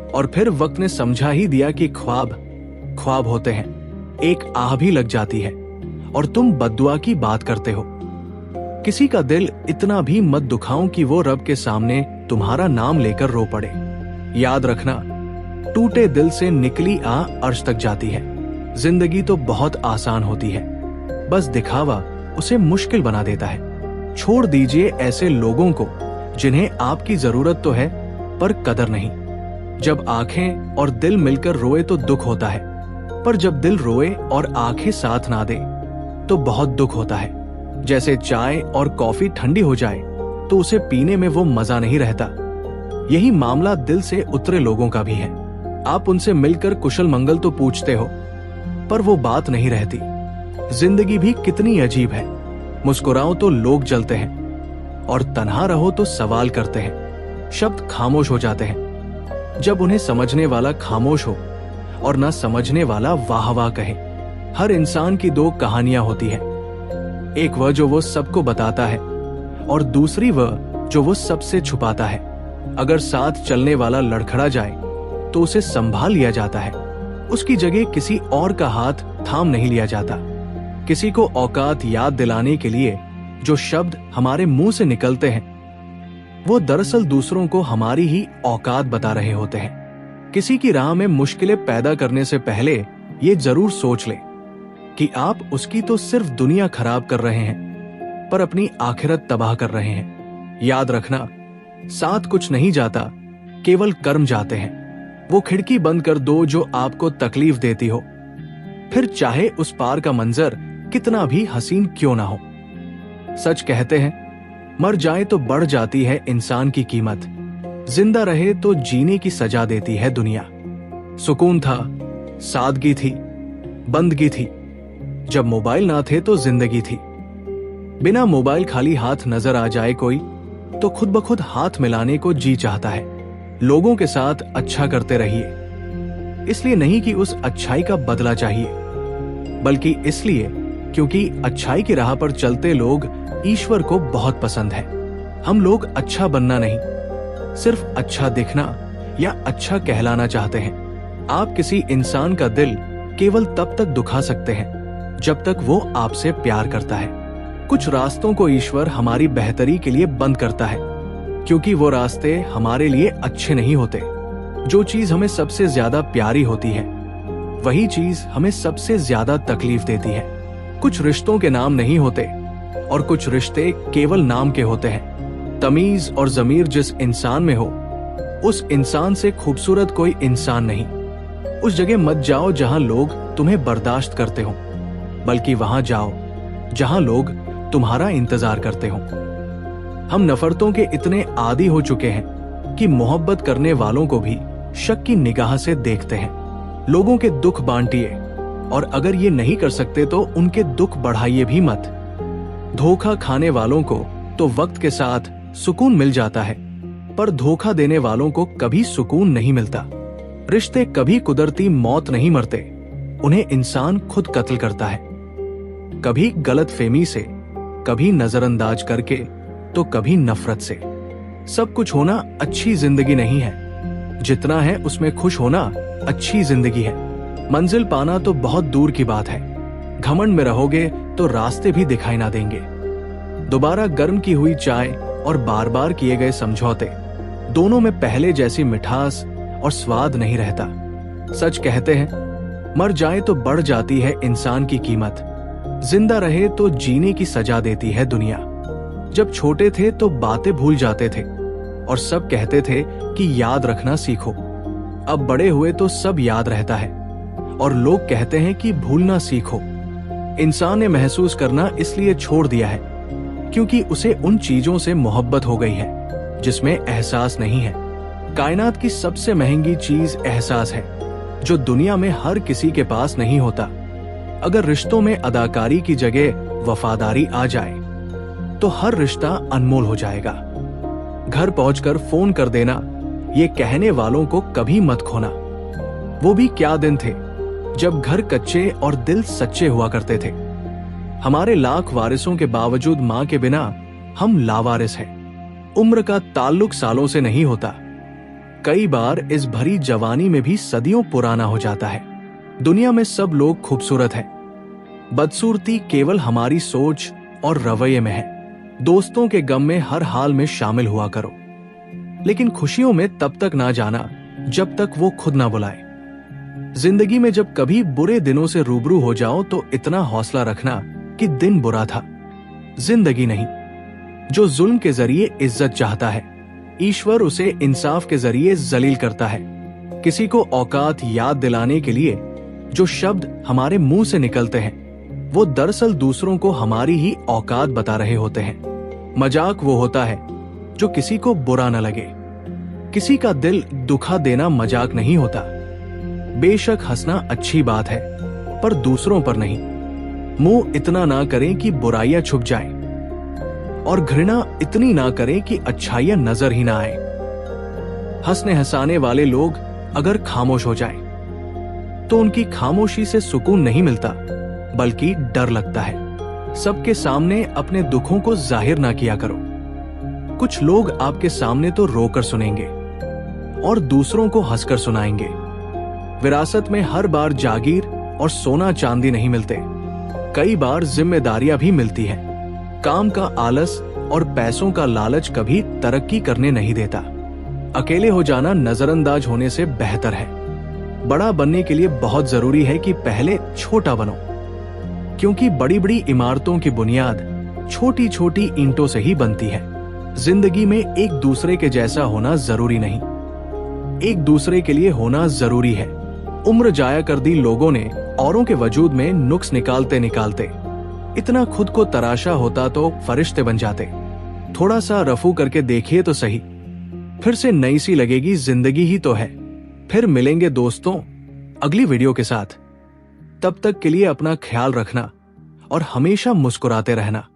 और फिर वक्त ने समझा ही दिया कि ख्वाब ख्वाब होते हैं। एक आह भी लग जाती है और तुम बद्दुआ की बात करते हो। किसी का दिल इतना भी मत दुखाओ कि वो रब के सामने तुम्हारा नाम लेकर रो पड़े। याद रखना, टूटे दिल से निकली आह अर्श तक जाती है। जिंदगी तो बहुत आसान होती है, बस दिखावा उसे मुश्किल बना देता है। छोड़ दीजिए ऐसे लोगों को जिन्हें आपकी जरूरत तो है पर कदर नहीं। जब आंखें और दिल मिलकर रोए तो दुख होता है, पर जब दिल रोए और आंखें साथ ना दे तो बहुत दुख होता है। जैसे चाय और कॉफी ठंडी हो जाए तो उसे पीने में वो मजा नहीं रहता। यही मामला दिल से उतरे लोगों का भी है। आप उनसे मिलकर कुशल मंगल तो पूछते हो, पर वो बात नहीं रहती। जिंदगी भी कितनी अजीब है। मुस्कुराओ तो लोग जलते हैं और तन्हा रहो तो सवाल करते हैं। शब्द खामोश हो जाते हैं जब उन्हें समझने वाला खामोश हो और ना समझने वाला वाह वाह कहे। हर इंसान की दो कहानियां होती है, एक वह जो वो सबको बताता है और दूसरी वह जो वो सबसे छुपाता है। अगर साथ चलने वाला लड़खड़ा जाए तो उसे संभाल लिया जाता है, उसकी जगह किसी और का हाथ थाम नहीं लिया जाता। किसी को औकात याद दिलाने के लिए जो शब्द हमारे मुंह से निकलते हैं वो दरअसल दूसरों को हमारी ही औकात बता रहे होते हैं। किसी की राह में मुश्किलें पैदा करने से पहले ये जरूर सोच ले कि आप उसकी तो सिर्फ दुनिया खराब कर रहे हैं पर अपनी आखिरत तबाह कर रहे हैं। याद रखना, साथ कुछ नहीं जाता, केवल कर्म जाते हैं। वो खिड़की बंद कर दो जो आपको तकलीफ देती हो, फिर चाहे उस पार का मंजर कितना भी हसीन क्यों ना हो। सच कहते हैं, मर जाए तो बढ़ जाती है इंसान की कीमत, जिंदा रहे तो जीने की सजा देती है दुनिया। सुकून था, सादगी थी, बंदगी थी। जब मोबाइल ना थे तो जिंदगी थी। बिना मोबाइल खाली हाथ नजर आ जाए कोई तो खुद ब खुद हाथ मिलाने को जी चाहता है। लोगों के साथ अच्छा करते रहिए, इसलिए नहीं कि उस अच्छाई का बदला चाहिए, बल्कि इसलिए क्योंकि अच्छाई की राह पर चलते लोग ईश्वर को बहुत पसंद है। हम लोग अच्छा बनना नहीं, सिर्फ अच्छा दिखना या अच्छा कहलाना चाहते हैं। आप किसी इंसान का दिल केवल तब तक दुखा सकते हैं जब तक वो आपसे प्यार करता है। कुछ रास्तों को ईश्वर हमारी बेहतरी के लिए बंद करता है, क्योंकि वो रास्ते हमारे लिए अच्छे नहीं होते। जो चीज हमें सबसे ज्यादा प्यारी होती है वही चीज हमें सबसे ज्यादा तकलीफ देती है। कुछ रिश्तों के नाम नहीं होते और कुछ रिश्ते केवल नाम के होते हैं। तमीज और जमीर जिस इंसान में हो, उस इंसान से खूबसूरत कोई इंसान नहीं। उस जगह मत जाओ जहां लोग तुम्हें बर्दाश्त करते हो, बल्कि वहां जाओ जहां लोग तुम्हारा इंतजार करते हो। हम नफरतों के इतने आदी हो चुके हैं कि मोहब्बत करने वालों को भी शक की निगाह से देखते हैं। लोगों के दुख बांटिए, और अगर ये नहीं कर सकते तो उनके दुख बढ़ाइए भी मत। धोखा खाने वालों को तो वक्त के साथ सुकून मिल जाता है, पर धोखा देने वालों को कभी सुकून नहीं मिलता। रिश्ते कभी कुदरती मौत नहीं मरते, उन्हें इंसान खुद कत्ल करता है। कभी गलतफहमी से, कभी नजरअंदाज करके, तो कभी नफरत से। सब कुछ होना अच्छी जिंदगी नहीं है, जितना है उसमें खुश होना अच्छी जिंदगी है। मंजिल पाना तो बहुत दूर की बात है, घमंड में रहोगे तो रास्ते भी दिखाई ना देंगे। दोबारा गर्म की हुई चाय और बार बार किए गए समझौते, दोनों में पहले जैसी मिठास और स्वाद नहीं रहता। सच कहते हैं, मर जाए तो बढ़ जाती है इंसान की कीमत, जिंदा रहे तो जीने की सजा देती है दुनिया। जब छोटे थे तो बातें भूल जाते थे और सब कहते थे कि याद रखना सीखो। अब बड़े हुए तो सब याद रहता है और लोग कहते हैं कि भूलना सीखो। इंसान ने महसूस करना इसलिए छोड़ दिया है क्योंकि उसे उन चीजों से मोहब्बत हो गई है जिसमें एहसास नहीं है। कायनात की सबसे महंगी चीज एहसास है, जो दुनिया में हर किसी के पास नहीं होता। अगर रिश्तों में अदाकारी की जगह वफादारी आ जाए तो हर रिश्ता अनमोल हो जाएगा। घर पहुंचकर फोन कर देना, ये कहने वालों को कभी मत खोना। वो भी क्या दिन थे जब घर कच्चे और दिल सच्चे हुआ करते थे। हमारे लाख वारिसों के बावजूद मां के बिना हम लावारिस हैं। उम्र का ताल्लुक सालों से नहीं होता, कई बार इस भरी जवानी में भी सदियों पुराना हो जाता है। दुनिया में सब लोग खूबसूरत हैं। बदसूरती केवल हमारी सोच और रवैये में है। दोस्तों के गम में हर हाल में शामिल हुआ करो, लेकिन खुशियों में तब तक ना जाना जब तक वो खुद ना बुलाए। जिंदगी में जब कभी बुरे दिनों से रूबरू हो जाओ तो इतना हौसला रखना कि दिन बुरा था, जिंदगी नहीं। जो जुल्म के जरिए इज्जत चाहता है, ईश्वर उसे इंसाफ के जरिए जलील करता है। किसी को औकात याद दिलाने के लिए जो शब्द हमारे मुंह से निकलते हैं, वो दरअसल दूसरों को हमारी ही औकात बता रहे होते हैं। मजाक वो होता है जो किसी को बुरा न लगे। किसी का दिल दुखा देना मजाक नहीं होता। बेशक हंसना अच्छी बात है, पर दूसरों पर नहीं। मुंह इतना ना करें कि बुराइयां छुप जाएं, और घृणा इतनी ना करें कि अच्छाइयां नजर ही ना आए। हंसने हंसाने वाले लोग अगर खामोश हो जाएं, तो उनकी खामोशी से सुकून नहीं मिलता, बल्कि डर लगता है। सबके सामने अपने दुखों को जाहिर ना किया करो। कुछ लोग आपके सामने तो रोकर सुनेंगे और दूसरों को हंसकर सुनाएंगे। विरासत में हर बार जागीर और सोना चांदी नहीं मिलते। कई बार जिम्मेदारियां भी मिलती हैं। काम का आलस और पैसों का लालच कभी तरक्की करने नहीं देता। अकेले हो जाना नजरअंदाज होने से बेहतर है। बड़ा बनने के लिए बहुत जरूरी है कि पहले छोटा बनो, क्योंकि बड़ी बड़ी इमारतों की बुनियाद छोटी छोटी ईंटों से ही बनती है। जिंदगी में एक दूसरे के जैसा होना जरूरी नहीं, एक दूसरे के लिए होना जरूरी है। उम्र जाया कर दी लोगों ने औरों के वजूद में नुक्स निकालते निकालते। इतना खुद को तराशा होता तो फरिश्ते बन जाते। थोड़ा सा रफू करके देखिए तो सही, फिर से नई सी लगेगी जिंदगी ही तो है। फिर मिलेंगे दोस्तों अगली वीडियो के साथ। तब तक के लिए अपना ख्याल रखना और हमेशा मुस्कुराते रहना।